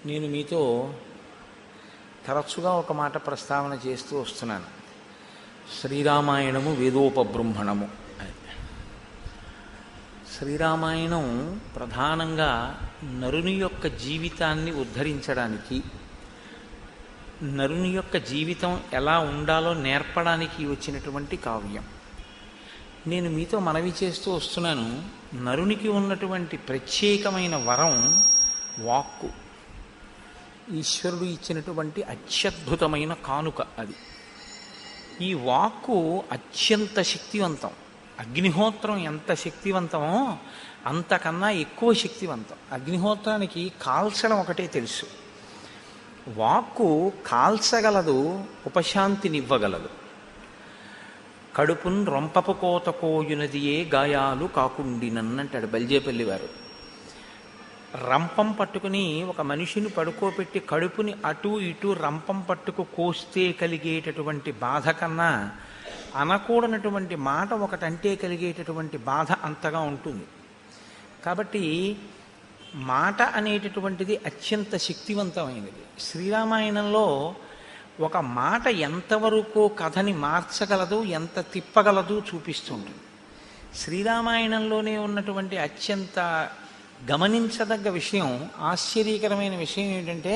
నేను మీతో తరచుగా ఒక మాట ప్రస్తావన చేస్తూ వస్తున్నాను. శ్రీరామాయణము వేదోపబృంహణము అని. శ్రీరామాయణం ప్రధానంగా నరుని యొక్క జీవితాన్ని ఉద్ధరించడానికి, నరుని యొక్క జీవితం ఎలా ఉండాలో నేర్పడానికి వచ్చినటువంటి కావ్యం. నేను మీతో మనవి చేస్తూ వస్తున్నాను, నరునికి ఉన్నటువంటి ప్రత్యేకమైన వరం వాక్కు. ఈశ్వరుడు ఇచ్చినటువంటి అత్యద్భుతమైన కానుక అది. ఈ వాక్కు అత్యంత శక్తివంతం. అగ్నిహోత్రం ఎంత శక్తివంతమో అంతకన్నా ఎక్కువ శక్తివంతం. అగ్నిహోత్రానికి కాల్చడం ఒకటే తెలుసు. వాక్కు కాల్చగలదు, ఉపశాంతినివ్వగలదు. కడుపున్ రొంపపు కోత కోయునదియే గాయాలు కాకుండినన్నంటాడు బల్జేపల్లి వారు. రంపం పట్టుకుని ఒక మనిషిని పడుకోబెట్టి కడుపుని అటు ఇటు రంపం పట్టుకు కోస్తే కలిగేటటువంటి బాధ కన్నా అనకూడనటువంటి మాట ఒకటంటే కలిగేటటువంటి బాధ అంతగా ఉంటుంది. కాబట్టి మాట అనేటటువంటిది అత్యంత శక్తివంతమైనది. శ్రీరామాయణంలో ఒక మాట ఎంతవరకు కథని మార్చగలదు, ఎంత తిప్పగలదు చూపిస్తుంటుంది. శ్రీరామాయణంలోనే ఉన్నటువంటి అత్యంత గమనించదగ్గ విషయం, ఆశ్చర్యకరమైన విషయం ఏంటంటే,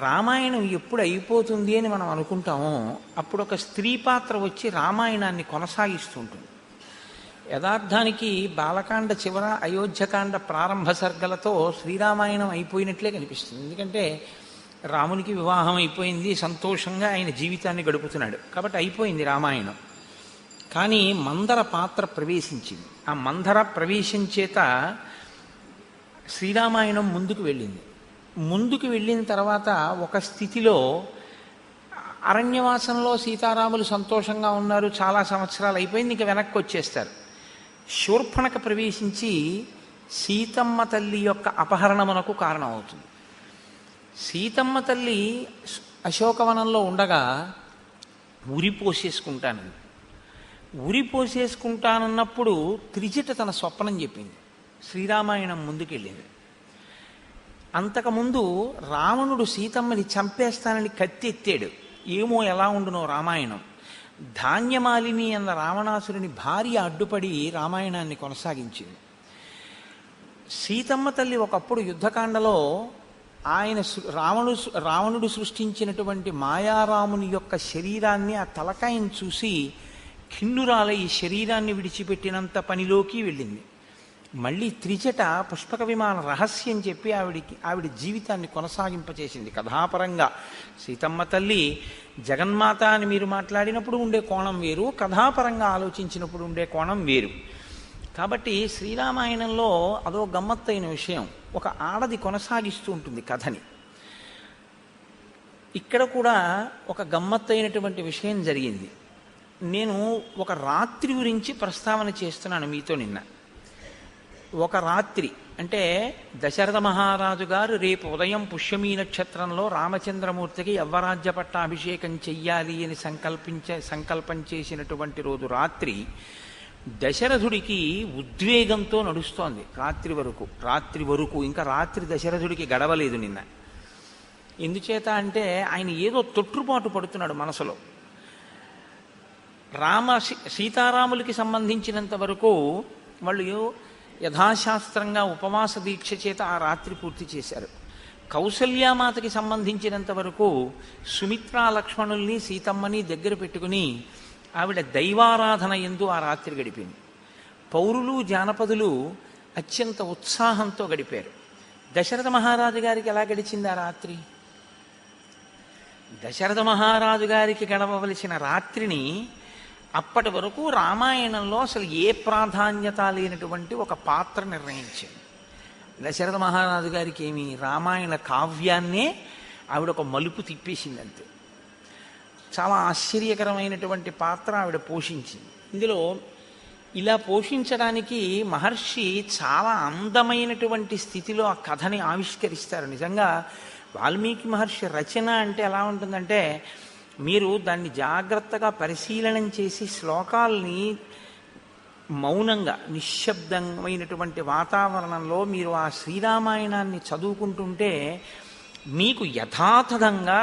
రామాయణం ఎప్పుడు అయిపోతుంది అని మనం అనుకుంటామో అప్పుడు ఒక స్త్రీ పాత్ర వచ్చి రామాయణాన్ని కొనసాగిస్తుంటుంది. యథార్థానికి బాలకాండ చివర, అయోధ్యకాండ ప్రారంభ సర్గలతో శ్రీరామాయణం అయిపోయినట్లే కనిపిస్తుంది. ఎందుకంటే రామునికి వివాహం అయిపోయింది, సంతోషంగా ఆయన జీవితాన్ని గడుపుతున్నాడు, కాబట్టి అయిపోయింది రామాయణం. కానీ మందర పాత్ర ప్రవేశించింది. ఆ మందర ప్రవేశం చేత శ్రీరామాయణం ముందుకు వెళ్ళింది. ముందుకు వెళ్ళిన తర్వాత ఒక స్థితిలో అరణ్యవాసంలో సీతారాములు సంతోషంగా ఉన్నారు, చాలా సంవత్సరాలు అయిపోయింది, ఇంక వెనక్కి వచ్చేస్తారు. శూర్పణఖ ప్రవేశించి సీతమ్మ తల్లి యొక్క అపహరణమునకు కారణమవుతుంది. సీతమ్మ తల్లి అశోకవనంలో ఉండగా ఉరిపోసేసుకుంటానన్నప్పుడు త్రిజట తన స్వప్నం చెప్పింది. శ్రీరామాయణం ముందుకెళ్ళింది. అంతకుముందు రావణుడు సీతమ్మని చంపేస్తానని కత్తి ఎత్తాడు. ఏమో ఎలా ఉండునో రామాయణం. ధాన్యమాలిని అన్న రావణాసురుని భార్య అడ్డుపడి రామాయణాన్ని కొనసాగించింది. సీతమ్మ తల్లి ఒకప్పుడు యుద్ధకాండలో ఆయన రావణుడు సృష్టించినటువంటి మాయారాముని యొక్క శరీరాన్ని, ఆ తలకాయని చూసి ఖిన్నురాలై ఈ శరీరాన్ని విడిచిపెట్టినంత పనిలోకి వెళ్ళింది. మళ్ళీ త్రిజట పుష్పక విమాన రహస్యం చెప్పి ఆవిడ జీవితాన్ని కొనసాగింపచేసింది కథాపరంగా. సీతమ్మ తల్లి జగన్మాత అని మీరు మాట్లాడినప్పుడు ఉండే కోణం వేరు, కథాపరంగా ఆలోచించినప్పుడు ఉండే కోణం వేరు. కాబట్టి శ్రీరామాయణంలో అదో గమ్మత్తైన విషయం, ఒక ఆడది కొనసాగిస్తూ ఉంటుంది కథని. ఇక్కడ కూడా ఒక గమ్మత్తైనటువంటి విషయం జరిగింది. నేను ఒక రాత్రి గురించి ప్రస్తావన చేస్తున్నాను మీతో నిన్న. ఒక రాత్రి అంటే దశరథ మహారాజు గారు రేపు ఉదయం పుష్యమీ నక్షత్రంలో రామచంద్రమూర్తికి యవ్వరాజ్య పట్టాభిషేకం చెయ్యాలి అని సంకల్పం చేసినటువంటి రోజు రాత్రి దశరథుడికి ఉద్వేగంతో నడుస్తోంది రాత్రి వరకు. ఇంకా రాత్రి దశరథుడికి గడవలేదు నిన్న. ఎందుచేత అంటే ఆయన ఏదో తొట్టుపాటు పడుతున్నాడు మనసులో. సీతారాములకి సంబంధించినంత వరకు వాళ్ళు యథాశాస్త్రంగా ఉపవాస దీక్ష చేత ఆ రాత్రి పూర్తి చేశారు. కౌసల్యామాతకి సంబంధించినంత వరకు సుమిత్రా లక్ష్మణుల్ని సీతమ్మని దగ్గర పెట్టుకుని ఆవిడ దైవారాధన యందు ఆ రాత్రి గడిపింది. పౌరులు జానపదులు అత్యంత ఉత్సాహంతో గడిపారు. దశరథ మహారాజు గారికి ఎలా గడిచింది ఆ రాత్రి? దశరథ మహారాజు గారికి గడవవలసిన రాత్రిని అప్పటి వరకు రామాయణంలో అసలు ఏ ప్రాధాన్యత లేనటువంటి ఒక పాత్ర నిర్ణయించింది. దశరథ మహారాజు గారికి ఏమి, రామాయణ కావ్యాన్నే ఆవిడ ఒక మలుపు తిప్పేసింది అంతే. చాలా ఆశ్చర్యకరమైనటువంటి పాత్ర ఆవిడ పోషించింది. ఇందులో ఇలా పోషించడానికి మహర్షి చాలా అందమైనటువంటి స్థితిలో ఆ కథని ఆవిష్కరిస్తారు. నిజంగా వాల్మీకి మహర్షి రచన అంటే ఎలా ఉంటుందంటే, మీరు దాన్ని జాగ్రత్తగా పరిశీలనం చేసి శ్లోకాల్ని మౌనంగా నిశ్శబ్దమైనటువంటి వాతావరణంలో మీరు ఆ శ్రీరామాయణాన్ని చదువుకుంటుంటే మీకు యథాతథంగా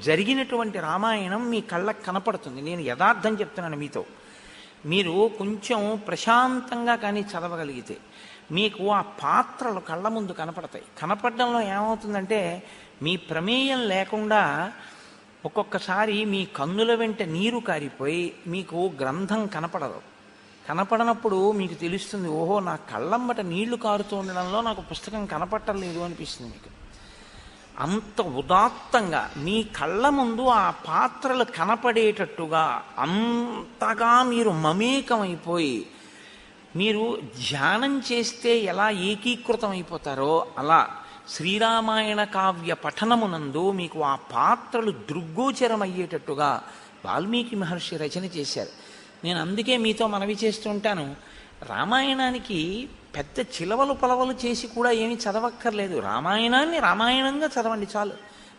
జరిగినటువంటి రామాయణం మీ కళ్ళకు కనపడుతుంది. నేను యథార్థం చెప్తున్నాను మీతో. మీరు కొంచెం ప్రశాంతంగా కానీ చదవగలిగితే మీకు ఆ పాత్రలు కళ్ళ ముందు కనపడతాయి. కనపడడంలో ఏమవుతుందంటే మీ ప్రమేయం లేకుండా ఒక్కొక్కసారి మీ కన్నుల వెంట నీరు కారిపోయి మీకు గ్రంథం కనపడదు. కనపడనప్పుడు మీకు తెలుస్తుంది, ఓహో నా కళ్ళమ్మట నీళ్లు కారుతూ ఉండడంలో నాకు పుస్తకం కనపట్టలేదు అనిపిస్తుంది మీకు. అంత ఉదాత్తంగా మీ కళ్ళ ముందు ఆ పాత్రలు కనపడేటట్టుగా అంతగా మీరు మమేకమైపోయి, మీరు ధ్యానం చేస్తే ఎలా ఏకీకృతం అయిపోతారో అలా శ్రీరామాయణ కావ్య పఠనమునందు మీకు ఆ పాత్రలు దృగ్గోచరమయ్యేటట్టుగా వాల్మీకి మహర్షి రచన చేశారు. నేను అందుకే మీతో మనవి చేస్తూ ఉంటాను, రామాయణానికి పెద్ద చిలవలు పొలవలు చేసి కూడా ఏమీ చదవక్కర్లేదు. రామాయణాన్ని రామాయణంగా చదవండి చాలు,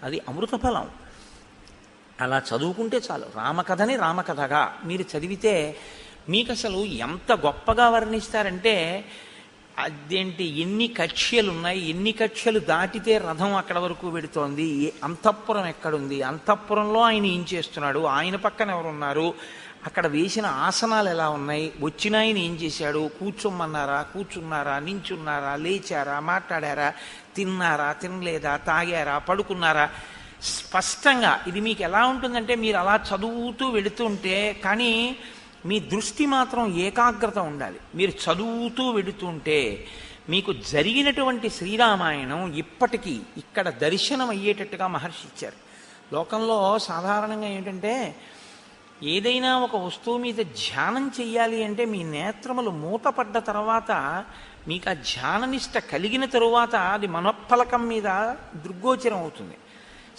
అది అమృత ఫలం. అలా చదువుకుంటే చాలు. రామకథని రామకథగా మీరు చదివితే మీకు అసలు ఎంత గొప్పగా వర్ణిస్తారంటే, అదేంటి ఎన్ని కక్ష్యలు ఉన్నాయి, ఎన్ని కక్ష్యలు దాటితే రథం అక్కడ వరకు పెడుతోంది, అంతఃపురం ఎక్కడుంది, అంతఃపురంలో ఆయన ఏం చేస్తున్నాడు, ఆయన పక్కన ఎవరున్నారు, అక్కడ వేసిన ఆసనాలు ఎలా ఉన్నాయి, వచ్చిన ఆయన ఏం చేశాడు, కూర్చోమన్నారా, కూర్చున్నారా, నించున్నారా, లేచారా, మాట్లాడారా, తిన్నారా, తినలేదా, తాగారా, పడుకున్నారా, స్పష్టంగా. ఇది మీకు ఎలా ఉంటుందంటే మీరు అలా చదువుతూ వెళుతుంటే, కానీ మీ దృష్టి మాత్రం ఏకాగ్రత ఉండాలి. మీరు చదువుతూ వెళుతుంటే మీకు జరిగినటువంటి శ్రీరామాయణం ఇప్పటికీ ఇక్కడ దర్శనం అయ్యేటట్టుగా మహర్షి ఇచ్చారు. లోకంలో సాధారణంగా ఏంటంటే ఏదైనా ఒక వస్తువు మీద ధ్యానం చెయ్యాలి అంటే మీ నేత్రములు మూతపడ్డ తర్వాత, మీకు ఆ ధ్యాననిష్ట కలిగిన తరువాత అది మనఃఫలకం మీద దృగ్గోచరం అవుతుంది.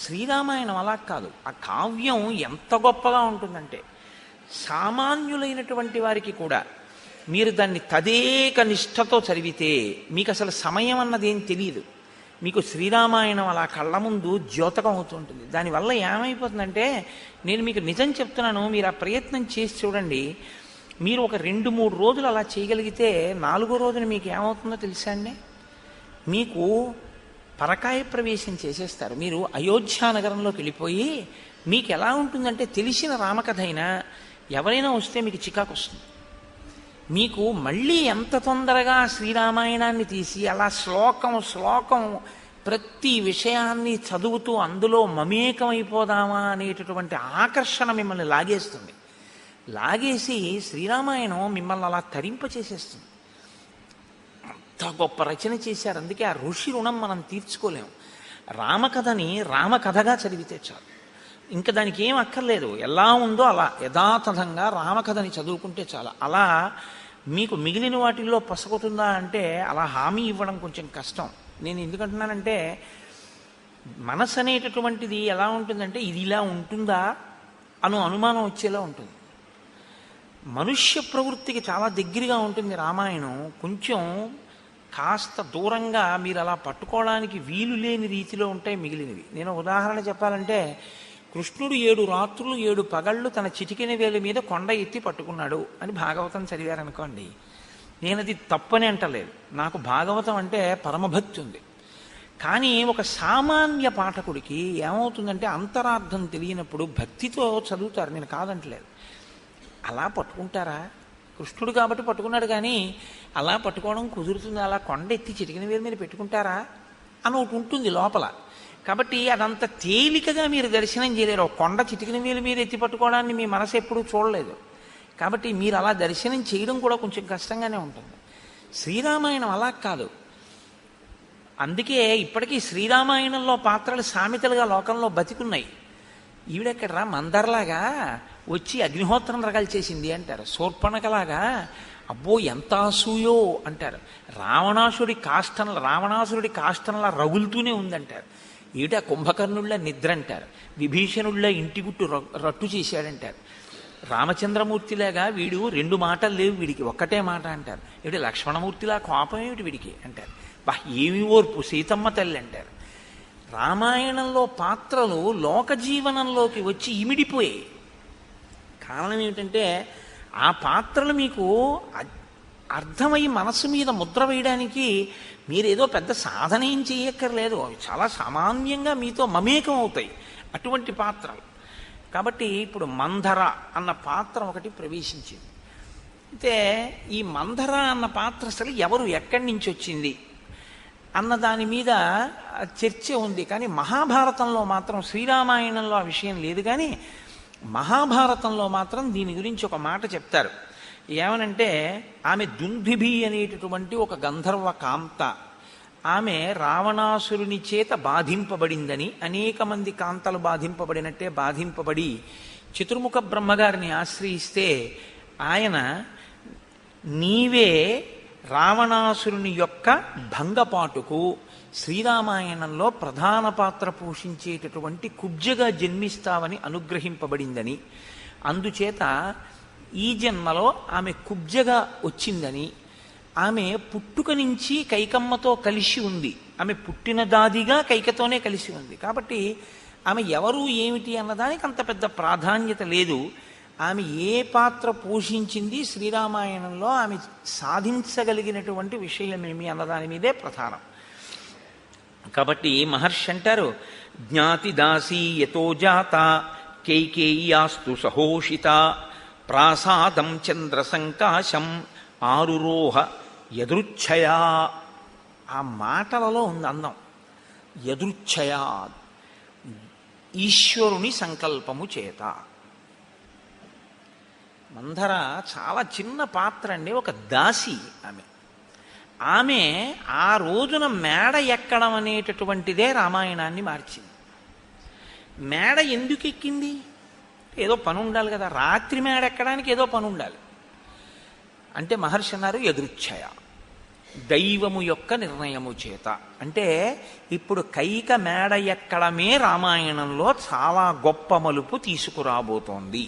శ్రీరామాయణం అలా కాదు. ఆ కావ్యం ఎంత గొప్పగా ఉంటుందంటే సామాన్యులైనటువంటి వారికి కూడా మీరు దాన్ని తదేక నిష్ఠతో చదివితే మీకు అసలు సమయం అన్నది ఏం తెలియదు. మీకు శ్రీరామాయణం అలా కళ్ళ ముందు ద్యోతకం అవుతుంటుంది. దానివల్ల ఏమైపోతుందంటే, నేను మీకు నిజం చెప్తున్నాను, మీరు ఆ ప్రయత్నం చేసి చూడండి. మీరు ఒక 2-3 రోజులు అలా చేయగలిగితే 4వ రోజున మీకు ఏమవుతుందో తెలుసా అండి? మీకు పరకాయ ప్రవేశం చేసేస్తారు. మీరు అయోధ్య నగరంలోకి వెళ్ళిపోయి, మీకు ఎలా ఉంటుందంటే తెలిసిన రామకథ అయినా ఎవరైనా వస్తే మీకు చికాకు వస్తుంది. మీకు మళ్ళీ ఎంత తొందరగా శ్రీరామాయణాన్ని తీసి అలా శ్లోకం ప్రతి విషయాన్ని చదువుతూ అందులో మమేకమైపోదామా అనేటటువంటి ఆకర్షణ మిమ్మల్ని లాగేస్తుంది. లాగేసి శ్రీరామాయణం మిమ్మల్ని అలా తరింపచేసేస్తుంది. అంత గొప్ప రచన చేశారు. అందుకే ఆ ఋషి రుణం మనం తీర్చుకోలేము. రామకథని రామకథగా చదివితే చాలు, ఇంకా దానికి ఏం అక్కర్లేదు. ఎలా ఉందో అలా యథాతథంగా రామకథని చదువుకుంటే చాలు. అలా మీకు మిగిలిన వాటిల్లో పసగుతుందా అంటే అలా హామీ ఇవ్వడం కొంచెం కష్టం. నేను ఎందుకంటున్నానంటే, మనసు అనేటటువంటిది ఎలా ఉంటుందంటే ఇది ఇలా ఉంటుందా అను అనుమానం వచ్చేలా ఉంటుంది. మనుష్య ప్రవృత్తికి చాలా దగ్గరగా ఉంటుంది రామాయణం. కొంచెం కాస్త దూరంగా మీరు అలా పట్టుకోవడానికి వీలు లేని రీతిలో ఉంటాయి మిగిలినవి. నేను ఉదాహరణ చెప్పాలంటే, కృష్ణుడు 7 రాత్రులు 7 పగళ్ళు తన చిటికెన వేల మీద కొండ ఎత్తి పట్టుకున్నాడు అని భాగవతం చదివారనుకోండి, నేను అది తప్పని అంటలేదు. నాకు భాగవతం అంటే పరమభక్తి ఉంది. కానీ ఒక సామాన్య పాఠకుడికి ఏమవుతుందంటే అంతరార్థం తెలియనప్పుడు భక్తితో చదువుతారు, నేను కాదంటలేదు. అలా పట్టుకుంటారా? కృష్ణుడు కాబట్టి పట్టుకున్నాడు, కానీ అలా పట్టుకోవడం కుదురుతుంది? అలా కొండ ఎత్తి చిటికెన వేల మీద పెట్టుకుంటారా అని ఒకటి ఉంటుంది లోపల. కాబట్టి అదంత తేలికగా మీరు దర్శనం చేయలేరు. కొండ చిటికిన వేలు మీద ఎత్తి పట్టుకోవడాన్ని మీ మనసు ఎప్పుడూ చూడలేదు. కాబట్టి మీరు అలా దర్శనం చేయడం కూడా కొంచెం కష్టంగానే ఉంటుంది. శ్రీరామాయణం అలా కాదు. అందుకే ఇప్పటికీ శ్రీరామాయణంలో పాత్రలు సామెతలుగా లోకంలో బతికున్నాయి. ఈవిడెక్కడరా మందర్లాగా వచ్చి అగ్నిహోత్రం రకాలు చేసింది అంటారు. శూర్పణకలాగా అబ్బో ఎంత అసూయో అంటారు. రావణాసురుడి కాష్టంలా రగులుతూనే ఉందంటారు. ఈట కుంభకర్ణుళ్ళ నిద్ర అంటారు. విభీషణుళ్ళ ఇంటి గుట్టు రట్టు చేశాడంటారు. రామచంద్రమూర్తిలాగా వీడు 2 మాటలు లేవు వీడికి, ఒక్కటే మాట అంటారు. ఏమిటి లక్ష్మణమూర్తిలా కోపం ఏమిటి వీడికి అంటారు. ఏమి ఓర్పు సీతమ్మ తల్లి అంటారు. రామాయణంలో పాత్రలు లోక జీవనంలోకి వచ్చి ఇమిడిపోయాయి. కారణం ఏమిటంటే ఆ పాత్రలు మీకు అర్థమై మనసు మీద ముద్ర వేయడానికి మీరేదో పెద్ద సాధన ఏం చేయక్కర్లేదు, అవి చాలా సామాన్యంగా మీతో మమేకం అవుతాయి అటువంటి పాత్రలు. కాబట్టి ఇప్పుడు మంధర అన్న పాత్ర ఒకటి ప్రవేశించింది. అయితే ఈ మంధర అన్న పాత్ర అసలు ఎవరు ఎక్కడి నుంచి వచ్చింది అన్న దాని మీద చర్చ ఉంది. కానీ మహాభారతంలో మాత్రం, శ్రీరామాయణంలో ఆ విషయం లేదు, కానీ మహాభారతంలో మాత్రం దీని గురించి ఒక మాట చెప్తారు. ఏమనంటే, ఆమె దుందుభి అనేటటువంటి ఒక గంధర్వ కాంత, ఆమె రావణాసురుని చేత బాధింపబడిందని, అనేక మంది కాంతలు బాధింపబడినట్టే బాధింపబడి చతుర్ముఖ బ్రహ్మగారిని ఆశ్రయిస్తే ఆయన నీవే రావణాసురుని యొక్క భంగపాటుకు శ్రీరామాయణంలో ప్రధాన పాత్ర పోషించేటటువంటి కుబ్జగా జన్మిస్తావని అనుగ్రహింపబడిందని, అందుచేత ఈ జన్మలో ఆమె కుబ్జగా వచ్చిందని, ఆమె పుట్టుక నుంచి కైకమ్మతో కలిసి ఉంది, ఆమె పుట్టిన దాదిగా కైకతోనే కలిసి ఉంది. కాబట్టి ఆమె ఎవరు ఏమిటి అన్నదానికి అంత పెద్ద ప్రాధాన్యత లేదు. ఆమె ఏ పాత్ర పోషించింది శ్రీరామాయణంలో, ఆమె సాధించగలిగినటువంటి విషయమేమి అన్నదాని మీదే ప్రధానం. కాబట్టి మహర్షి అంటారు, జ్ఞాతి దాసీ యతో జాత కైకేయ్యాస్తు సహోషిత ప్రాసాదం చంద్ర సంకాశం ఆరురోహ యదృచ్ఛయా. ఆ మాటలలో ఉంది అందం. యదృచ్ఛయా, ఈశ్వరుని సంకల్పము చేత. మంధర చాలా చిన్న పాత్ర అండి, ఒక దాసి ఆమె. ఆమె ఆ రోజున మేడ ఎక్కడం అనేటటువంటిదే రామాయణాన్ని మార్చింది. మేడ ఎందుకు ఎక్కింది? ఏదో పని ఉండాలి కదా, రాత్రి మేడ ఎక్కడానికి ఏదో పని ఉండాలి. అంటే మహర్షి అన్నారు యదృచ్ఛయ, దైవము యొక్క నిర్ణయము చేత. అంటే ఇప్పుడు కైక మేడ ఎక్కడమే రామాయణంలో చాలా గొప్ప మలుపు తీసుకురాబోతోంది.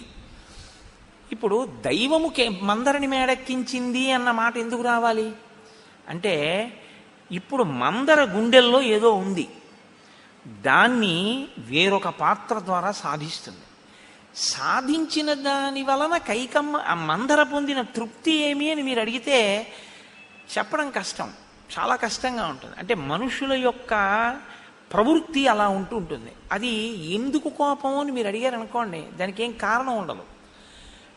ఇప్పుడు దైవము మందరని మేడెక్కించింది అన్న మాట ఎందుకు రావాలి అంటే, ఇప్పుడు మందర గుండెల్లో ఏదో ఉంది, దాన్ని వేరొక పాత్ర ద్వారా సాధిస్తుంది. సాధించిన దాని వలన కైకమ్మ ఆ మందర పొందిన తృప్తి ఏమి అని మీరు అడిగితే చెప్పడం కష్టం, చాలా కష్టంగా ఉంటుంది. అంటే మనుషుల యొక్క ప్రవృత్తి అలా ఉంటుంది. అది ఎందుకు కోపం అని మీరు అడిగారు అనుకోండి, దానికి ఏం కారణం ఉండదు.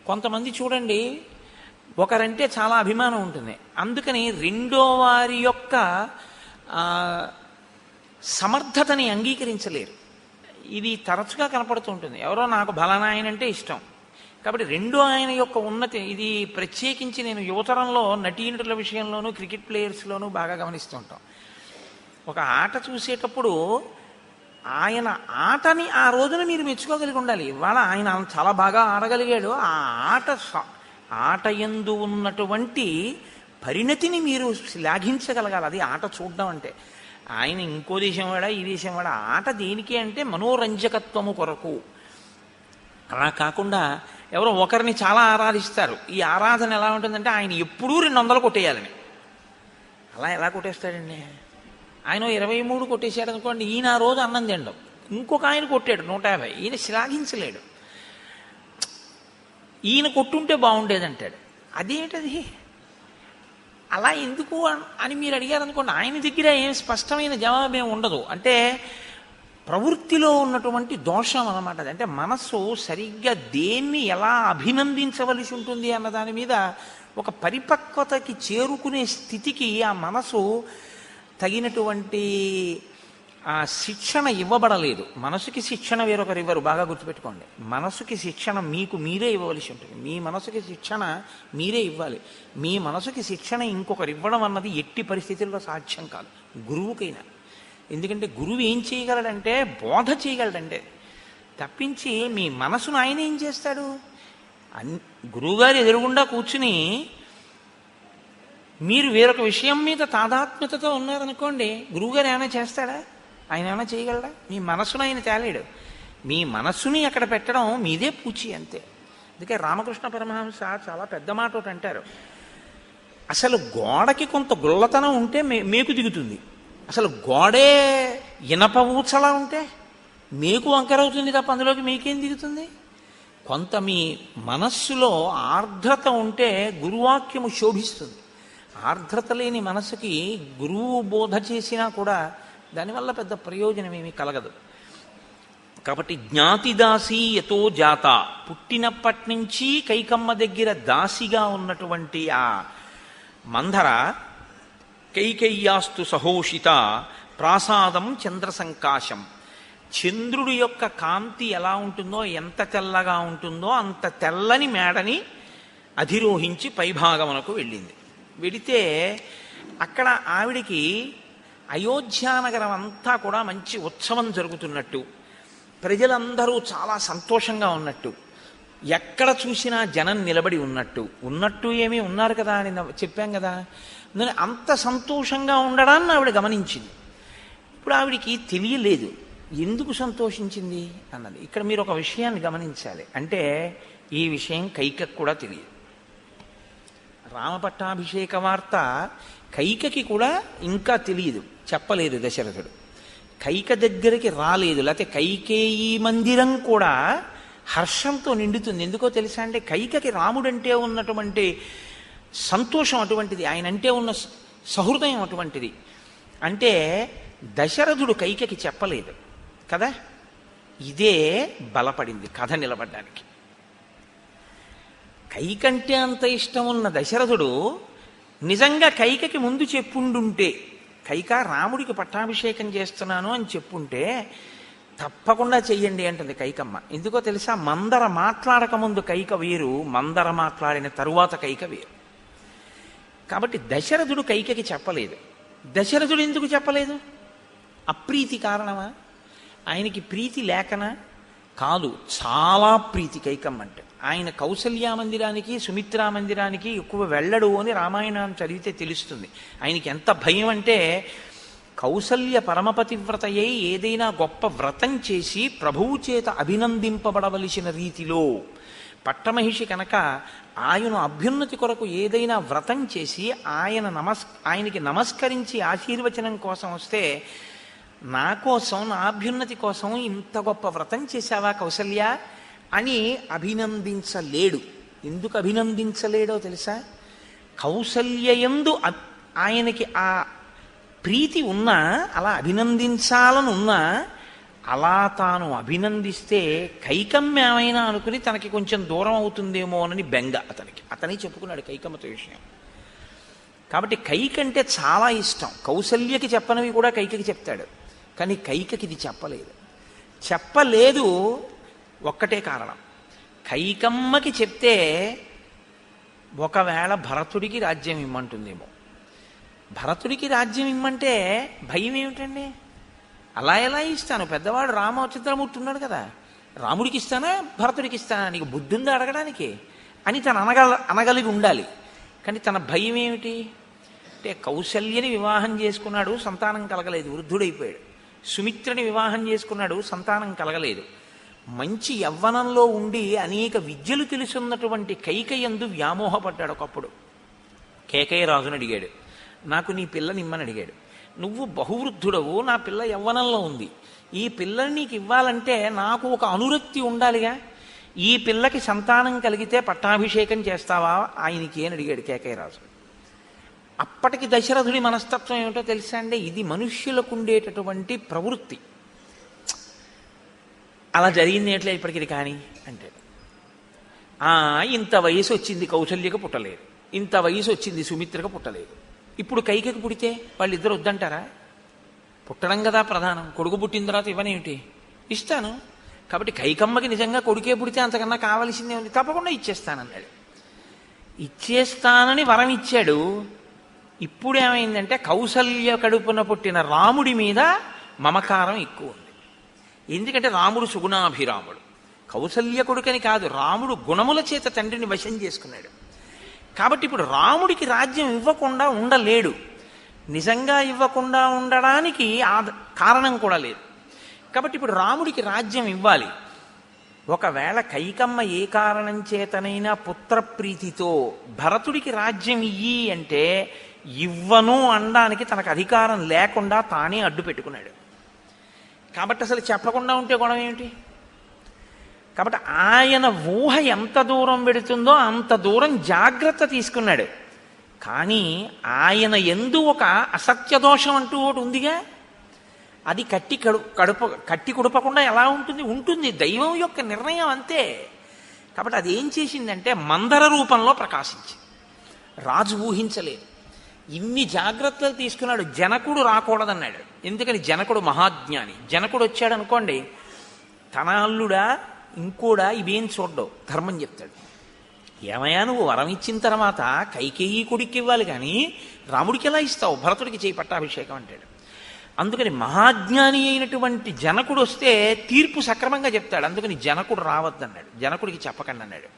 కొంతమంది చూడండి, ఒకరంటే చాలా అభిమానం ఉంటుంది, అందుకని రెండో వారి యొక్క సమర్థతని అంగీకరించలేరు. ఇది తరచుగా కనపడుతూ ఉంటుంది. ఎవరో నాకు బలనాయన అంటే ఇష్టం, కాబట్టి రెండో ఆయన యొక్క ఉన్నతి, ఇది ప్రత్యేకించి నేను యువతరంలో నటీనటుల విషయంలోనూ క్రికెట్ ప్లేయర్స్లోనూ బాగా గమనిస్తూ ఉంటాం. ఒక ఆట చూసేటప్పుడు ఆయన ఆటని ఆ రోజున మీరు మెచ్చుకోగలిగి ఉండాలి. ఇవాళ ఆయన చాలా బాగా ఆడగలిగాడు, ఆ ఆట యందు ఉన్నటువంటి పరిణతిని మీరు శ్లాఘించగలగాలి. అది ఆట చూడడం అంటే. ఆయన ఇంకో దేశం వాడా ఈ దేశం వాడా, ఆట దేనికి అంటే మనోరంజకత్వము కొరకు. అలా కాకుండా ఎవరో ఒకరిని చాలా ఆరాధిస్తారు, ఈ ఆరాధన ఎలా ఉంటుందంటే ఆయన ఎప్పుడూ 200 కొట్టేయాలని. అలా ఎలా కొట్టేస్తాడండి? ఆయన 23 కొట్టేశాడు అనుకోండి, ఈయన ఆ రోజు అన్నం తినడం, ఇంకొక ఆయన కొట్టాడు 150, ఈయన శ్లాఘించలేడు. ఈయన కొట్టుంటే బాగుండేదంటాడు. అదేంటది? అలా ఎందుకు అని మీరు అడిగారు అనుకోండి, ఆయన దగ్గర ఏం స్పష్టమైన జవాబేం ఉండదు. అంటే ప్రవృత్తిలో ఉన్నటువంటి దోషం అన్నమాట అది. అంటే మనస్సు సరిగ్గా దేన్ని ఎలా అభినందించవలసి ఉంటుంది అన్న దాని మీద ఒక పరిపక్వతకి చేరుకునే స్థితికి ఆ మనసు తగినటువంటి శిక్షణ ఇవ్వబడలేదు. మనసుకి శిక్షణ వేరొకరు ఇవ్వరు, బాగా గుర్తుపెట్టుకోండి. మనసుకి శిక్షణ మీకు మీరే ఇవ్వవలసి ఉంటుంది. మీ మనసుకి శిక్షణ మీరే ఇవ్వాలి. మీ మనసుకి శిక్షణ ఇంకొకరు ఇవ్వడం అన్నది ఎట్టి పరిస్థితుల్లో సాధ్యం కాదు గురువుకైనా. ఎందుకంటే గురువు ఏం చేయగలడంటే బోధ చేయగలడంటే తప్పించి మీ మనసును ఆయన ఏం చేస్తాడు? గురువుగారు ఎదురుగుండా కూర్చుని మీరు వేరొక విషయం మీద తాదాత్మ్యతతో ఉన్నారనుకోండి, గురువుగారు ఏమైనా చేస్తాడా? ఆయన ఏమైనా చేయగలడా? మీ మనసును ఆయన తేలేడు. మీ మనస్సుని అక్కడ పెట్టడం మీదే పూచి, అంతే. అందుకే రామకృష్ణ పరమహంస చాలా పెద్ద మాట ఒకటి అంటారు, అసలు గోడకి కొంత గుల్లతనం ఉంటే మేకు దిగుతుంది. అసలు గోడే ఇనప ఊచలా ఉంటే మేకు వంకరవుతుంది తప్ప అందులోకి మీకేం దిగుతుంది? కొంత మీ మనస్సులో ఆర్ద్రత ఉంటే గురువాక్యము శోభిస్తుంది. ఆర్ద్రత లేని మనసుకి గురువు బోధ చేసినా కూడా దానివల్ల పెద్ద ప్రయోజనం ఏమీ కలగదు. కాబట్టి జ్ఞాతిదాసి యతో జాత, పుట్టినప్పటి నుంచి కైకమ్మ దగ్గర దాసిగా ఉన్నటువంటి ఆ మంధర కైకయ్యాస్తు సహోషిత ప్రాసాదం చంద్రసంకాశం. చంద్రుడి యొక్క కాంతి ఎలా ఉంటుందో, ఎంత తెల్లగా ఉంటుందో అంత తెల్లని మేడని అధిరోహించి పైభాగమునకు వెళ్ళింది. వెడితే అక్కడ ఆవిడికి అయోధ్యానగరం అంతా కూడా మంచి ఉత్సవం జరుగుతున్నట్టు, ప్రజలందరూ చాలా సంతోషంగా ఉన్నట్టు, ఎక్కడ చూసినా జనం నిలబడి ఉన్నట్టు ఏమీ ఉన్నారు కదా అని చెప్పాం కదా. అంత సంతోషంగా ఉండడాన్ని ఆవిడ గమనించింది. ఇప్పుడు ఆవిడికి తెలియలేదు ఎందుకు సంతోషించింది అన్నది. ఇక్కడ మీరు ఒక విషయాన్ని గమనించాలి. అంటే ఈ విషయం కైకకు కూడా తెలియదు. రామపట్టాభిషేక వార్త కైకకి కూడా ఇంకా తెలియదు, చెప్పలేదు దశరథుడు. కైక దగ్గరికి రాలేదు. లేకపోతే కైకేయీ మందిరం కూడా హర్షంతో నిండుతుంది. ఎందుకో తెలుసా అంటే కైకకి రాముడంటే ఉన్నటువంటి సంతోషం అటువంటిది, ఆయన అంటే ఉన్న సహృదయం అటువంటిది. అంటే దశరథుడు కైకకి చెప్పలేదు కదా. ఇదే బలపడింది కథ నిలబడ్డానికి. కైకంటే అంత ఇష్టం ఉన్న దశరథుడు నిజంగా కైకకి ముందు చెప్పుండుంటే, కైక రాముడికి పట్టాభిషేకం చేస్తున్నాను అని చెప్పుంటే తప్పకుండా చెయ్యండి అంటుంది కైకమ్మ. ఎందుకో తెలుసా, మందర మాట్లాడక ముందు కైక వేరు, మందర మాట్లాడిన తరువాత కైక వేరు. కాబట్టి దశరథుడు కైకకి చెప్పలేదు. దశరథుడు ఎందుకు చెప్పలేదు? అప్రీతి కారణమా? ఆయనకి ప్రీతి లేకనా? కాదు, చాలా ప్రీతి కైకమ్మ అంటే. ఆయన కౌసల్యా మందిరానికి సుమిత్రా మందిరానికి ఎక్కువ వెళ్ళడు అని రామాయణాన్ని చదివితే తెలుస్తుంది. ఆయనకి ఎంత భయం అంటే, కౌసల్య పరమపతివ్రతయై ఏదైనా గొప్ప వ్రతం చేసి ప్రభువు చేత అభినందింపబడవలసిన రీతిలో, పట్టమహిషి కనుక ఆయన అభ్యున్నతి కొరకు ఏదైనా వ్రతం చేసి ఆయనకి నమస్కరించి ఆశీర్వచనం కోసం వస్తే, నా కోసం, నా అభ్యున్నతి కోసం ఇంత గొప్ప వ్రతం చేశావా కౌసల్య అని అభినందించలేడు. ఎందుకు అభినందించలేడో తెలుసా? కౌసల్యయందు ఆయనకి ఆ ప్రీతి ఉన్నా, అలా అభినందించాలని ఉన్నా, అలా తాను అభినందిస్తే కైకమ్మ ఏమైనా అనుకుని తనకి కొంచెం దూరం అవుతుందేమో అని బెంగ అతని చెప్పుకున్నాడు కైకమ్మతో విషయం. కాబట్టి కైకంటే చాలా ఇష్టం. కౌసల్యకి చెప్పనివి కూడా కైకకి చెప్తాడు. కానీ కైకకి ఇది చెప్పలేదు. ఒక్కటే కారణం, కైకమ్మకి చెప్తే ఒకవేళ భరతుడికి రాజ్యం ఇమ్మంటుందేమో. భరతుడికి రాజ్యం ఇమ్మంటే భయం ఏమిటండి? అలా ఎలా ఇస్తాను? పెద్దవాడు రామచంద్రమూర్తి ఉన్నాడు కదా, రాముడికి ఇస్తానా భరతుడికి ఇస్తానా, నీకు బుద్ధి ఉందా అడగడానికి అని తను అనగలిగి ఉండాలి. కానీ తన భయం ఏమిటి అంటే, కౌసల్యని వివాహం చేసుకున్నాడు, సంతానం కలగలేదు, వృద్ధుడైపోయాడు. సుమిత్రని వివాహం చేసుకున్నాడు, సంతానం కలగలేదు. మంచి యవ్వనంలో ఉండి అనేక విద్యలు తెలుసున్నటువంటి కైకయందు వ్యామోహపడ్డాడు. ఒకప్పుడు కేకయ్య రాజుని అడిగాడు, నాకు నీ పిల్లనిమ్మని అడిగాడు. నువ్వు బహువృద్ధుడవు, నా పిల్ల యవ్వనంలో ఉంది, ఈ పిల్లని నీకు ఇవ్వాలంటే నాకు ఒక అనురక్తి ఉండాలిగా, ఈ పిల్లకి సంతానం కలిగితే పట్టాభిషేకం చేస్తావా ఆయనకి అని అడిగాడు కేకయ్య రాజు. అప్పటికి దశరథుడి మనస్తత్వం ఏమిటో తెలుసా అండి? ఇది మనుష్యులకు ఉండేటటువంటి ప్రవృత్తి. అలా జరిగింది ఎట్లా ఇప్పటికి కానీ అంటే, ఇంత వయసు వచ్చింది కౌసల్యకు పుట్టలేదు, ఇంత వయసు వచ్చింది సుమిత్రకు పుట్టలేదు, ఇప్పుడు కైకకి పుడితే వాళ్ళిద్దరు వద్దంటారా? పుట్టడం కదా ప్రధానం. కొడుకు పుట్టిన తర్వాత ఇవ్వనేమిటి? ఇస్తాను. కాబట్టి కైకమ్మకి నిజంగా కొడుకే పుడితే అంతకన్నా కావలసిందే ఉంది, తప్పకుండా ఇచ్చేస్తానన్నాడు. ఇచ్చేస్తానని వరం ఇచ్చాడు. ఇప్పుడు ఏమైందంటే కౌసల్య కడుపున పుట్టిన రాముడి మీద మమకారం ఎక్కువ ఉంది. ఎందుకంటే రాముడు సుగుణాభిరాముడు, కౌసల్య కొడుకని కాదు, రాముడు గుణముల చేత తండ్రిని వశం చేసుకున్నాడు. కాబట్టి ఇప్పుడు రాముడికి రాజ్యం ఇవ్వకుండా ఉండలేడు. నిజంగా ఇవ్వకుండా ఉండడానికి కారణం కూడా లేదు. కాబట్టి ఇప్పుడు రాముడికి రాజ్యం ఇవ్వాలి. ఒకవేళ కైకమ్మ ఏ కారణం చేతనైనా పుత్రప్రీతితో భరతుడికి రాజ్యం ఇయ్యి అంటే ఇవ్వను అనడానికి తనకు అధికారం లేకుండా తానే అడ్డు పెట్టుకున్నాడు. కాబట్టి అసలు చెప్పకుండా ఉంటే గొడవ ఏమిటి? కాబట్టి ఆయన ఊహ ఎంత దూరం పెడుతుందో అంత దూరం జాగ్రత్త తీసుకున్నాడు. కానీ ఆయన యందు ఒక అసత్య దోషం అంటూ ఒకటి ఉందిగా, అది కట్టి కుడపకుండా ఎలా ఉంటుంది? ఉంటుంది. దైవం యొక్క నిర్ణయం అంతే. కాబట్టి అది ఏం చేసిందంటే మందర రూపంలో ప్రకాశించింది. రాజు ఊహించలేదు. ఇన్ని జాగ్రత్తలు తీసుకున్నాడు. జనకుడు రాకూడదన్నాడు. ఎందుకని? జనకుడు మహాజ్ఞాని. జనకుడు వచ్చాడు అనుకోండి, తన అల్లుడా ఇంకోడా ఇవేం చూడ్డవు, ధర్మం చెప్తాడు. ఏమయ్యా నువ్వు వరం ఇచ్చిన తర్వాత కైకేయి కొడుక్కి ఇవ్వాలి కానీ రాముడికి ఎలా ఇస్తావు? భరతుడికి చేయి పట్టాభిషేకం అంటాడు. అందుకని మహాజ్ఞాని అయినటువంటి జనకుడు వస్తే తీర్పు సక్రమంగా చెప్తాడు. అందుకని జనకుడు రావద్దన్నాడు. జనకుడికి చెప్పకండి అన్నాడు.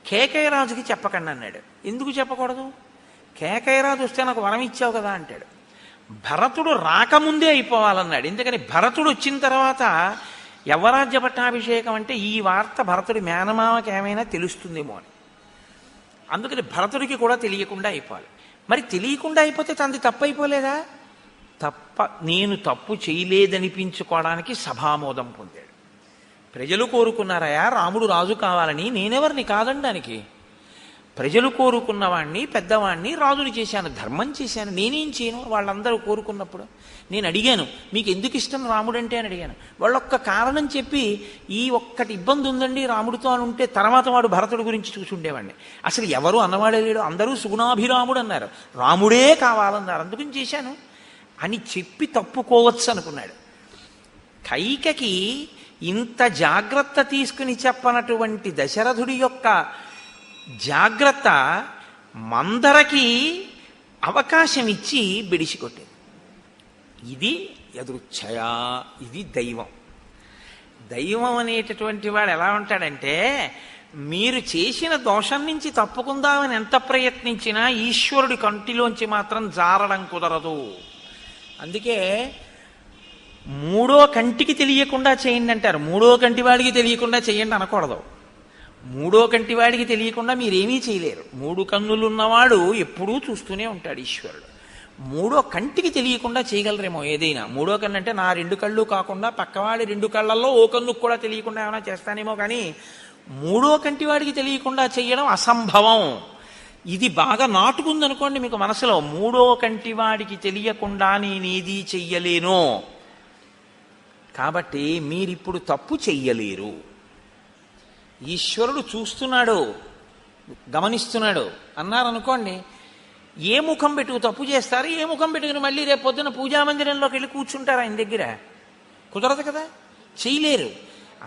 కేకయరాజుకి చెప్పకండి అన్నాడు. ఎందుకు చెప్పకూడదు? కేకయరాజు వస్తే నాకు వరం ఇచ్చావు కదా అంటాడు. భరతుడు రాకముందే అయిపోవాలన్నాడు. ఎందుకని? భరతుడు వచ్చిన తర్వాత యవరాజ్య పట్టాభిషేకం అంటే ఈ వార్త భరతుడి మేనమామకి ఏమైనా తెలుస్తుందేమో అని. అందుకని భరతుడికి కూడా తెలియకుండా అయిపోవాలి. మరి తెలియకుండా అయిపోతే తనది తప్పు అయిపోలేదా? నేను తప్పు చేయలేదనిపించుకోవడానికి సభామోదం పొందాడు. ప్రజలు కోరుకున్నారయా రాముడు రాజు కావాలని, నేనెవరిని కాదనడానికి? ప్రజలు కోరుకున్నవాణ్ణి, పెద్దవాణ్ణి రాజుని చేశాను, ధర్మం చేశాను. నేనేం చేయను? వాళ్ళందరూ కోరుకున్నప్పుడు నేను అడిగాను, మీకు ఎందుకు ఇష్టం రాముడంటే అని అడిగాను. వాళ్ళొక్క కారణం చెప్పి ఈ ఒక్కటి ఇబ్బంది ఉందండి రాముడితో అని ఉంటే తర్వాత వాడు భరతుడి గురించి చూసుండేవాడిని. అసలు ఎవరు అన్నవాడే లేడు. అందరూ సుగుణాభిరాముడు అన్నారు, రాముడే కావాలన్నారు, అందుకని చేశాను అని చెప్పి తప్పుకోవచ్చు అనుకున్నాడు. కైకకి ఇంత జాగ్రత్త తీసుకుని చెప్పనటువంటి దశరథుడి యొక్క జాగ్రత్త మందరకి అవకాశం ఇచ్చి బిడిసికొట్టింది. ఇది యదృచ్ఛయ, ఇది దైవం. దైవం అనేటటువంటి వాడు ఎలా ఉంటాడంటే, మీరు చేసిన దోషం నుంచి తప్పుకుందామని ఎంత ప్రయత్నించినా ఈశ్వరుడి కంటిలోంచి మాత్రం జారడం కుదరదు. అందుకే మూడో కంటికి తెలియకుండా చేయండి అంటారు. మూడో కంటి వాడికి తెలియకుండా చేయండి అనకూడదు. మూడో కంటి వాడికి తెలియకుండా మీరేమీ చేయలేరు. మూడు కన్నులున్నవాడు ఎప్పుడూ చూస్తూనే ఉంటాడు ఈశ్వరుడు. మూడో కంటికి తెలియకుండా చేయగలరేమో ఏదైనా. మూడో కన్ను అంటే నా రెండు కళ్ళు కాకుండా పక్కవాడి రెండు కళ్ళల్లో ఓ కన్నుకు కూడా తెలియకుండా ఏమైనా చేస్తానేమో, కానీ మూడో కంటి వాడికి తెలియకుండా చేయడం అసంభవం. ఇది బాగా నాటుకుందనుకోండి మీకు మనసులో, మూడో కంటి వాడికి తెలియకుండా నేనేది చెయ్యలేను, కాబట్టి మీరిప్పుడు తప్పు చెయ్యలేరు. ఈశ్వరుడు చూస్తున్నాడు, గమనిస్తున్నాడు అన్నారనుకోండి, ఏ ముఖం పెట్టుకు తప్పు చేస్తారు? ఏ ముఖం పెట్టుకుని మళ్ళీ రేపు పొద్దున పూజామందిరంలోకి వెళ్ళి కూర్చుంటారు ఆయన దగ్గర? కుదరదు కదా, చేయలేరు.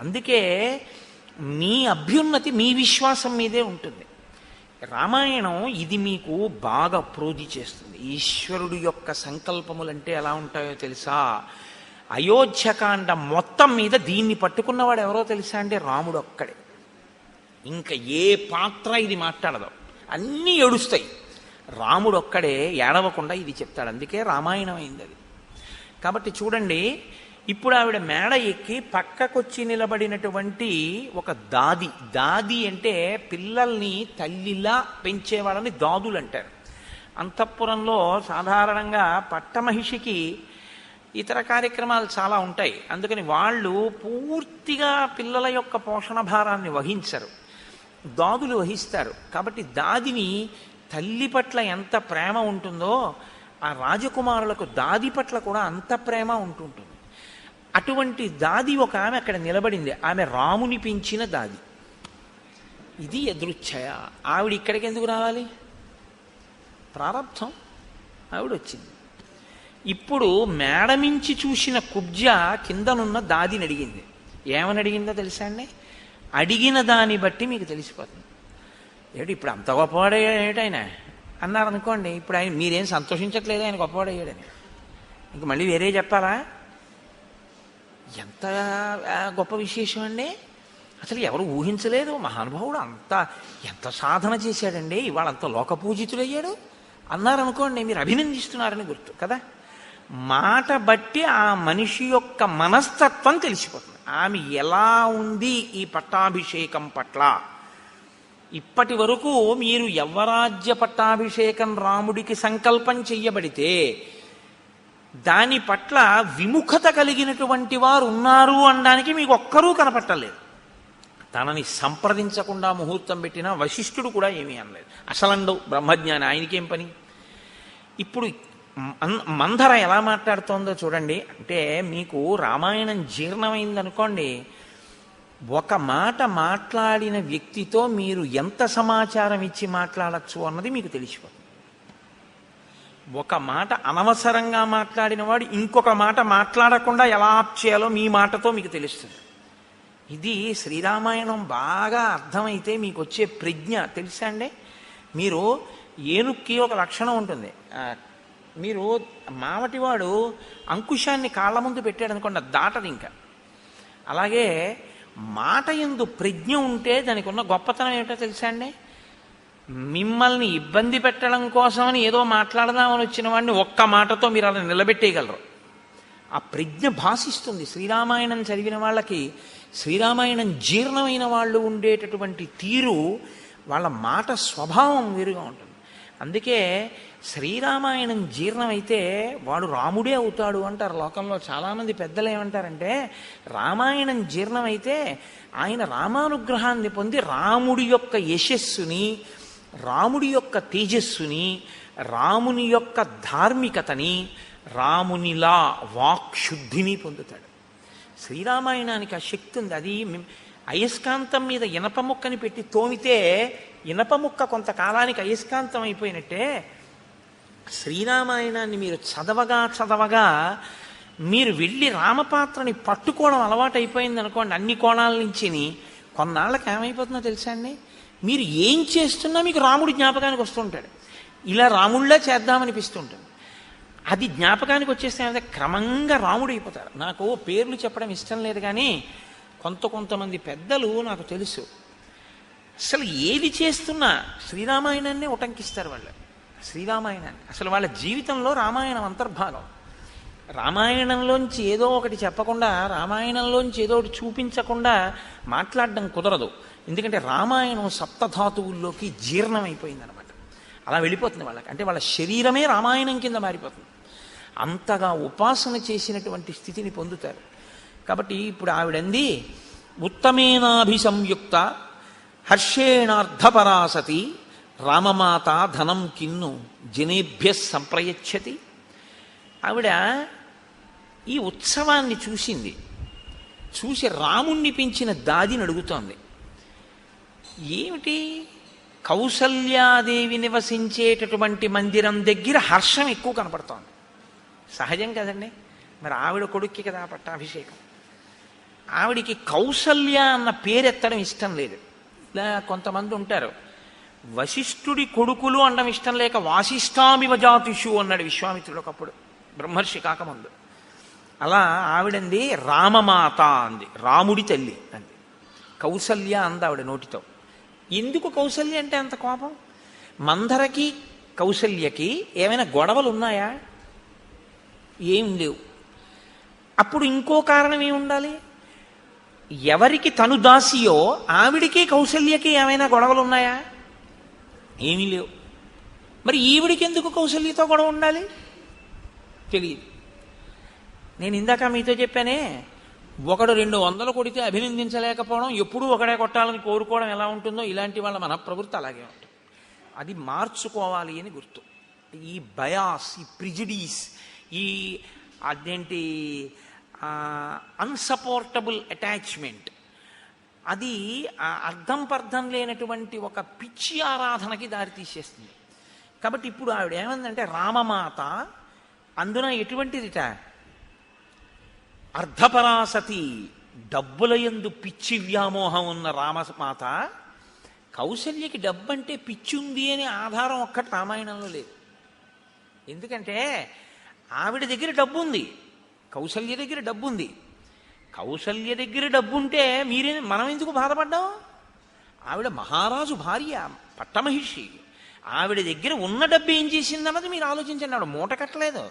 అందుకే మీ అభ్యున్నతి మీ విశ్వాసం మీదే ఉంటుంది. రామాయణం ఇది మీకు బాగా ప్రోధి చేస్తుంది. ఈశ్వరుడు యొక్క సంకల్పములంటే ఎలా ఉంటాయో తెలుసా? అయోధ్యకాండ మొత్తం మీద దీన్ని పట్టుకున్నవాడు ఎవరో తెలుసా అంటే రాముడు ఒక్కడే. ఇంకా ఏ పాత్ర ఇది మాట్లాడదు, అన్నీ ఏడుస్తాయి. రాముడు ఒక్కడే ఏడవకుండా ఇది చెప్తాడు. అందుకే రామాయణం అయింది అది. కాబట్టి చూడండి, ఇప్పుడు ఆవిడ మేడ ఎక్కి పక్కకొచ్చి నిలబడినటువంటి ఒక దాది. దాది అంటే పిల్లల్ని తల్లిలా పెంచేవాళ్ళని దాదులు అంటారు. అంతఃపురంలో సాధారణంగా పట్టమహిషికి ఇతర కార్యక్రమాలు చాలా ఉంటాయి. అందుకని వాళ్ళు పూర్తిగా పిల్లల యొక్క పోషణ భారాన్ని వహించరు, దాదులు వహిస్తారు. కాబట్టి దాదిని తల్లి పట్ల ఎంత ప్రేమ ఉంటుందో ఆ రాజకుమారులకు దాది పట్ల కూడా అంత ప్రేమ ఉంటుంటుంది. అటువంటి దాది ఒక ఆమె అక్కడ నిలబడింది. ఆమె రాముని పెంచిన దాది. ఇది యదృచ్ఛయ. ఆవిడ ఇక్కడికి ఎందుకు రావాలి? ప్రారబ్ధం. ఆవిడ వచ్చింది. ఇప్పుడు మేడమించి చూసిన కుబ్జ కిందనున్న దాదిని అడిగింది. ఏమని అడిగిందో తెలుసా అండి? అడిగిన దాన్ని బట్టి మీకు తెలిసిపోతుంది. ఏమిటి ఇప్పుడు అంత గొప్పవాడయ్యాడు ఆయన అన్నారనుకోండి, ఇప్పుడు ఆయన మీరేం సంతోషించట్లేదు ఆయన గొప్పవాడయ్యాడని. ఇంక మళ్ళీ వేరే చెప్పాలా? ఎంత గొప్ప విశేషం అండి, అసలు ఎవరు ఊహించలేదు. మహానుభావుడు ఎంత సాధన చేశాడండి, ఇవాళ అంత లోకపూజితుడయ్యాడు అన్నారనుకోండి, మీరు అభినందిస్తున్నారని గుర్తు కదా. మాట బట్టి ఆ మనిషి యొక్క మనస్తత్వం తెలిసిపోతుంది. ఆమె ఎలా ఉంది ఈ పట్టాభిషేకం పట్ల. ఇప్పటి వరకు మీరు యవ్వరాజ్య పట్టాభిషేకం రాముడికి సంకల్పం చెయ్యబడితే దాని పట్ల విముఖత కలిగినటువంటి వారు ఉన్నారు అనడానికి మీకు ఒక్కరూ కనపట్టలేదు. తనని సంప్రదించకుండా ముహూర్తం పెట్టినా వశిష్ఠుడు కూడా ఏమీ అనలేదు. అసలండవు బ్రహ్మజ్ఞాని, ఆయనకేం పని. ఇప్పుడు మంధర ఎలా మాట్లాడుతోందో చూడండి. అంటే మీకు రామాయణం జీర్ణమైందనుకోండి, ఒక మాట మాట్లాడిన వ్యక్తితో మీరు ఎంత సమాచారం ఇచ్చి మాట్లాడచ్చు అన్నది మీకు తెలిసిపోతుంది. ఒక మాట అనవసరంగా మాట్లాడిన వాడు ఇంకొక మాట మాట్లాడకుండా ఎలా ఆప్ చేయాలో మీ మాటతో మీకు తెలుస్తుంది. ఇది శ్రీరామాయణం బాగా అర్థమైతే మీకు వచ్చే ప్రజ్ఞ తెలుసా అండి. మీరు ఏనుక్కి ఒక లక్షణం ఉంటుంది. మీరు మావటివాడు అంకుశాన్ని కాళ్ళ ముందు పెట్టాడు అనుకోండి, అది దాటది ఇంకా. అలాగే మాట యందు ప్రజ్ఞ ఉంటే దానికి ఉన్న గొప్పతనం ఏమిటో తెలుసా అండి. మిమ్మల్ని ఇబ్బంది పెట్టడం కోసమని ఏదో మాట్లాడదామని వచ్చిన వాడిని ఒక్క మాటతో మీరు అలా నిలబెట్టేయగలరు. ఆ ప్రజ్ఞ భాషిస్తుంది. శ్రీరామాయణం చదివిన వాళ్ళకి, శ్రీరామాయణం జీర్ణమైన వాళ్ళు ఉండేటటువంటి తీరు, వాళ్ళ మాట స్వభావం వేరుగా ఉంటుంది. అందుకే శ్రీరామాయణం జీర్ణమైతే వాడు రాముడే అవుతాడు అంటారు. లోకంలో చాలామంది పెద్దలు ఏమంటారంటే, రామాయణం జీర్ణమైతే ఆయన రామానుగ్రహాన్ని పొంది రాముడి యొక్క యశస్సుని, రాముడి యొక్క తేజస్సుని, రాముని యొక్క ధార్మికతని, రామునిలా వాక్శుద్ధిని పొందుతాడు. శ్రీరామాయణానికి ఆ శక్తి ఉంది. అది అయస్కాంతం మీద ఇనప ముక్కని పెట్టి తోమితే ఇనప ముక్క కొంతకాలానికి అయస్కాంతం అయిపోయినట్టే, శ్రీరామాయణాన్ని మీరు చదవగా మీరు వెళ్ళి రామపాత్రని పట్టుకోవడం అలవాటు అయిపోయింది అనుకోండి, అన్ని కోణాల నుంచి, కొన్నాళ్ళకి ఏమైపోతుందో తెలుసా అండి. మీరు ఏం చేస్తున్నా మీకు రాముడి జ్ఞాపకానికి వస్తుంటాడు. ఇలా రాముళ్ళే చేద్దామనిపిస్తుంటుంది. అది జ్ఞాపకానికి వచ్చేస్తే క్రమంగా రాముడు అయిపోతారు. నాకు పేర్లు చెప్పడం ఇష్టం లేదు, కానీ కొంతమంది పెద్దలు నాకు తెలుసు, అసలు ఏది చేస్తున్నా శ్రీరామాయణాన్నే ఉటంకిస్తారు వాళ్ళు. శ్రీరామాయణాన్ని అసలు వాళ్ళ జీవితంలో రామాయణం అంతర్భాగం. రామాయణంలోంచి ఏదో ఒకటి చెప్పకుండా, రామాయణంలోంచి ఏదో ఒకటి చూపించకుండా మాట్లాడడం కుదరదు. ఎందుకంటే రామాయణం సప్తధాతువుల్లోకి జీర్ణమైపోయిందనమాట. అలా వెళ్ళిపోతుంది వాళ్ళకి. అంటే వాళ్ళ శరీరమే రామాయణం కింద మారిపోతుంది. అంతగా ఉపాసన చేసినటువంటి స్థితిని పొందుతారు. కాబట్టి ఇప్పుడు ఆవిడంది, ఉత్తమేనాభిసంయుక్త హర్షేణార్థపరాసతి రామమాత ధనం కిన్ను జనేభ్య సంప్రయచ్చతి. ఆవిడ ఈ ఉత్సవాన్ని చూసింది. చూసి రాముణ్ణి పెంచిన దాదిని అడుగుతోంది, ఏమిటి కౌసల్యాదేవి నివసించేటటువంటి మందిరం దగ్గర హర్షం ఎక్కువ కనపడుతోంది. సహజం కదండి, మరి ఆవిడ కొడుక్కి కదా పట్టాభిషేకం. ఆవిడికి కౌసల్య అన్న పేరెత్తడం ఇష్టం లేదు. ఇలా కొంతమంది ఉంటారు, వశిష్ఠుడి కొడుకులు అనడం ఇష్టం లేక వాసిష్ఠామివ జాతిషు అన్నాడు విశ్వామిత్రుడు ఒకప్పుడు, బ్రహ్మర్షి కాకముందు. అలా ఆవిడంది రామమాత అంది, రాముడి తల్లి అంది. కౌసల్య అంది ఆవిడ నోటితో. ఎందుకు కౌసల్య అంటే అంత కోపం? మందరకి కౌసల్యకి ఏమైనా గొడవలు ఉన్నాయా? ఏం లేవు. అప్పుడు ఇంకో కారణం ఏమి ఉండాలి? ఎవరికి తను దాసియో ఆవిడికి కౌసల్యకి ఏమైనా గొడవలు ఉన్నాయా? ఏమీ లేవు. మరి ఈవిడికి ఎందుకు కౌసల్యతో గొడవ ఉండాలి? తెలియదు. నేను ఇందాక మీతో చెప్పానే, ఒకడు 200 కొడితే అభినందించలేకపోవడం, ఎప్పుడూ ఒకడే కొట్టాలని కోరుకోవడం ఎలా ఉంటుందో, ఇలాంటి వాళ్ళ మన ప్రవృత్తి అలాగే ఉంటుంది. అది మార్చుకోవాలి అని గుర్తు. ఈ బయాస్, ఈ ప్రిజిడీస్, ఈ అదేంటి అన్సపోర్టబుల్ అటాచ్మెంట్, అది అర్థం పర్థం లేనటువంటి ఒక పిచ్చి ఆరాధనకి దారితీసేస్తుంది. కాబట్టి ఇప్పుడు ఆవిడ ఏమందంటే, రామమాత అందున ఎటువంటిదిట, అర్ధపరాసతి, డబ్బుల యందు పిచ్చి వ్యామోహం ఉన్న రామమాత. కౌసల్యకి డబ్బంటే పిచ్చి ఉంది అనే ఆధారం ఒక్కటి రామాయణంలో లేదు. ఎందుకంటే ఆవిడ దగ్గర డబ్బు ఉంది, కౌసల్య దగ్గర డబ్బు ఉంది. కౌసల్య దగ్గర డబ్బు ఉంటే మనం ఎందుకు బాధపడ్డాం? ఆవిడ మహారాజు భార్య, పట్టమహిషి. ఆవిడ దగ్గర ఉన్న డబ్బు ఏం చేసిందన్నది మీరు ఆలోచించండి. ఆవిడ మూట కట్టలేదు.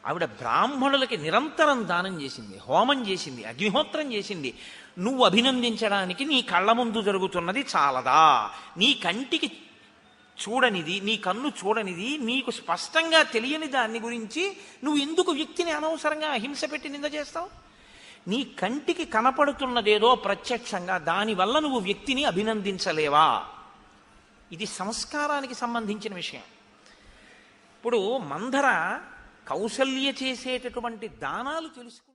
ఆవిడ బ్రాహ్మణులకి నిరంతరం దానం చేసింది, హోమం చేసింది, అగ్నిహోత్రం చేసింది. నువ్వు అభినందించడానికి నీ కళ్ళ ముందు జరుగుతున్నది చాలదా? నీ కంటికి చూడనిది, నీ కన్ను చూడనిది, నీకు స్పష్టంగా తెలియని దాన్ని గురించి నువ్వు ఎందుకు వ్యక్తిని అనవసరంగా హింస పెట్టి నింద చేస్తావు? నీ కంటికి కనపడుతున్నదేదో ప్రత్యక్షంగా దానివల్ల నువ్వు వ్యక్తిని అభినందించలేవా? ఇది సంస్కారానికి సంబంధించిన విషయం. ఇప్పుడు మందర కౌసల్య చేసేటటువంటి దానాలు తెలుసుకుంటే